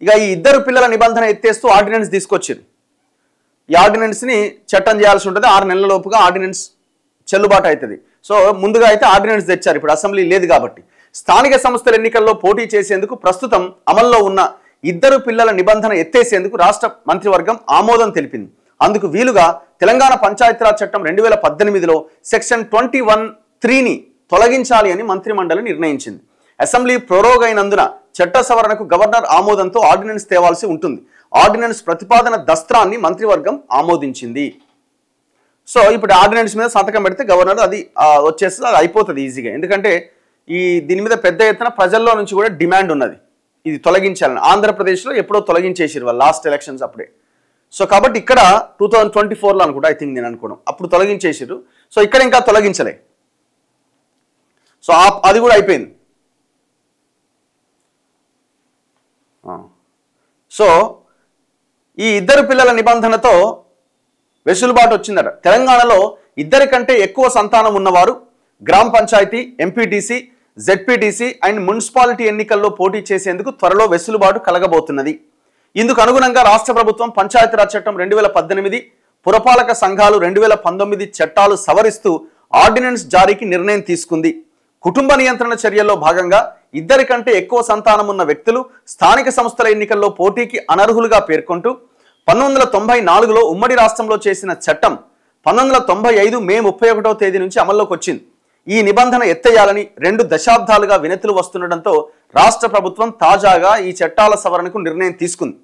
ఇక ఈ ఇద్దరు పిల్లల నిబంధన ఎత్తేస్తూ ఆర్డినెన్స్ తీసుకొచ్చారు. ఈ ఆర్డినెన్స్ని చట్టం చేయాల్సి ఉంటుంది. 6 నెలల లోపుగా ఆర్డినెన్స్ చెల్లుబాటు అవుతుంది. సో ముందుగా అయితే ఆర్డినెన్స్ తెచ్చారు. ఇప్పుడు అసెంబ్లీ లేదు కాబట్టి స్థానిక సంస్థల ఎన్నికల్లో పోటీ చేసేందుకు ప్రస్తుతం అమల్లో ఉన్న ఇద్దరు పిల్లల నిబంధన ఎత్తేసేందుకు రాష్ట్ర మంత్రివర్గం ఆమోదం తెలిపింది. అందుకు వీలుగా తెలంగాణ పంచాయతీరాజ్ చట్టం 2018లో సెక్షన్ 21(3)ని తొలగించాలి అని మంత్రిమండలి నిర్ణయించింది. అసెంబ్లీ ప్రోరోగ్ అయినందున చట్ట సవరణకు గవర్నర్ ఆమోదంతో ఆర్డినెన్స్ తేవాల్సి ఉంటుంది. ఆర్డినెన్స్ ప్రతిపాదన దస్త్రాన్ని మంత్రివర్గం ఆమోదించింది. సో ఇప్పుడు ఆర్డినెన్స్ మీద సంతకం పెడితే గవర్నర్ అది వచ్చేస్తుంది, అది అయిపోతుంది ఈజీగా. ఎందుకంటే దీని మీద పెద్ద ఎత్తున ప్రజల్లో నుంచి కూడా డిమాండ్ ఉన్నది, ఇది తొలగించాలని. ఆంధ్రప్రదేశ్లో ఎప్పుడో తొలగించేసారు వాళ్ళు లాస్ట్ ఎలక్షన్స్ అప్పుడే. సో కాబట్టి ఇక్కడ 2024లో అనుకుంటా, ఐ థింక్ నేను అనుకోవడం, అప్పుడు తొలగించేసారు. సో ఇక్కడ ఇంకా తొలగించలే. సో అది కూడా అయిపోయింది. సో ఈ ఇద్దరు పిల్లల నిబంధనతో వెసులుబాటు వచ్చిందట. తెలంగాణలో ఇద్దరి కంటే ఎక్కువ సంతానం ఉన్నవారు గ్రామ panchayat, MPTC, ZPTC and municipality ఎన్నికల్లో పోటీ చేసేందుకు త్వరలో వెసులుబాటు కలగబోతున్నది. ఇందుకు అనుగుణంగా రాష్ట్ర ప్రభుత్వం పంచాయతీరాజ్ చట్టం 2018, పురపాలక సంఘాలు 2019 చట్టాలు సవరిస్తూ ఆర్డినెన్స్ జారీకి నిర్ణయం తీసుకుంది. కుటుంబ నియంత్రణ చర్యల్లో భాగంగా ఇద్దరి కంటే ఎక్కువ సంతానం ఉన్న వ్యక్తులు స్థానిక సంస్థల ఎన్నికల్లో పోటీకి అనర్హులుగా పేర్కొంటూ 1994లో ఉమ్మడి రాష్ట్రంలో చేసిన చట్టం 1995 మే 31వ తేదీ నుంచి అమల్లోకి వచ్చింది. ఈ నిబంధన ఎత్తేయాలని 2 దశాబ్దాలుగా వినతులు వస్తుండటంతో రాష్ట్ర ప్రభుత్వం తాజాగా ఈ చట్టాల సవరణకు నిర్ణయం తీసుకుంది.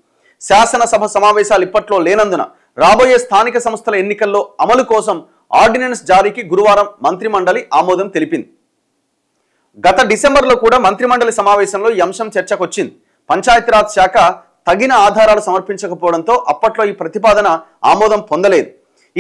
శాసనసభ సమావేశాలు ఇప్పట్లో లేనందున రాబోయే స్థానిక సంస్థల ఎన్నికల్లో అమలు కోసం ఆర్డినెన్స్ జారీకి గురువారం మంత్రిమండలి ఆమోదం తెలిపింది. గత డిసెంబర్లో కూడా మంత్రిమండలి సమావేశంలో ఈ అంశం చర్చకొచ్చింది. పంచాయతీరాజ్ శాఖ తగిన ఆధారాలు సమర్పించకపోవడంతో అప్పట్లో ఈ ప్రతిపాదన ఆమోదం పొందలేదు.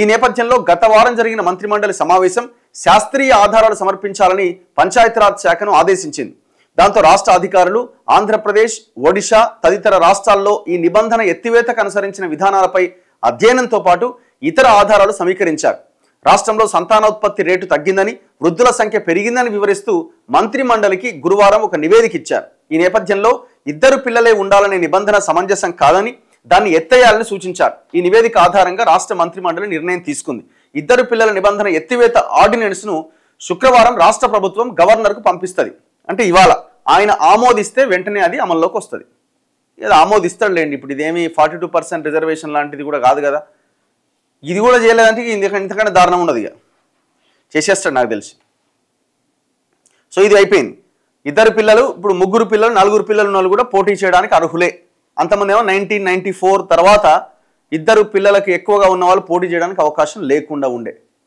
ఈ నేపథ్యంలో గత వారం జరిగిన మంత్రిమండలి సమావేశం శాస్త్రీయ ఆధారాలు సమర్పించాలని పంచాయతీరాజ్ శాఖను ఆదేశించింది. దాంతో రాష్ట్ర అధికారులు ఆంధ్రప్రదేశ్, ఒడిశా తదితర రాష్ట్రాల్లో ఈ నిబంధన ఎత్తివేతకు అనుసరించిన విధానాలపై అధ్యయనంతో పాటు ఇతర ఆధారాలు సమీకరించారు. రాష్ట్రంలో సంతానోత్పత్తి రేటు తగ్గిందని, వృద్ధుల సంఖ్య పెరిగిందని వివరిస్తూ మంత్రిమండలికి గురువారం ఒక నివేదిక ఇచ్చారు. ఈ నేపథ్యంలో ఇద్దరు పిల్లలే ఉండాలనే నిబంధన సమంజసం కాదని, దాన్ని ఎత్తేయాలని సూచించారు. ఈ నివేదిక ఆధారంగా రాష్ట్ర మంత్రిమండలి నిర్ణయం తీసుకుంది. ఇద్దరు పిల్లల నిబంధన ఎత్తివేత ఆర్డినెన్స్ను శుక్రవారం రాష్ట్ర ప్రభుత్వం గవర్నర్కు పంపిస్తుంది. అంటే ఇవాళ ఆయన ఆమోదిస్తే వెంటనే అది అమల్లోకి వస్తుంది. ఏదో ఆమోదిస్తాడులేండి. ఇప్పుడు ఇదేమి 42% రిజర్వేషన్ లాంటిది కూడా కాదు కదా. ఇది కూడా చేయలేదంటే ఇంతకంటే దారుణం ఉన్నది. ఇక చేసేస్తాడు నాకు తెలిసి. సో ఇది అయిపోయింది. ఇద్దరు పిల్లలు, ఇప్పుడు 3 పిల్లలు, 4 పిల్లలు ఉన్న వాళ్ళు కూడా పోటీ చేయడానికి అర్హులే. అంతమంది ఏమో 1994 తర్వాత ఇద్దరు పిల్లలకి ఎక్కువగా ఉన్న వాళ్ళు పోటీ చేయడానికి అవకాశం లేకుండా ఉండే.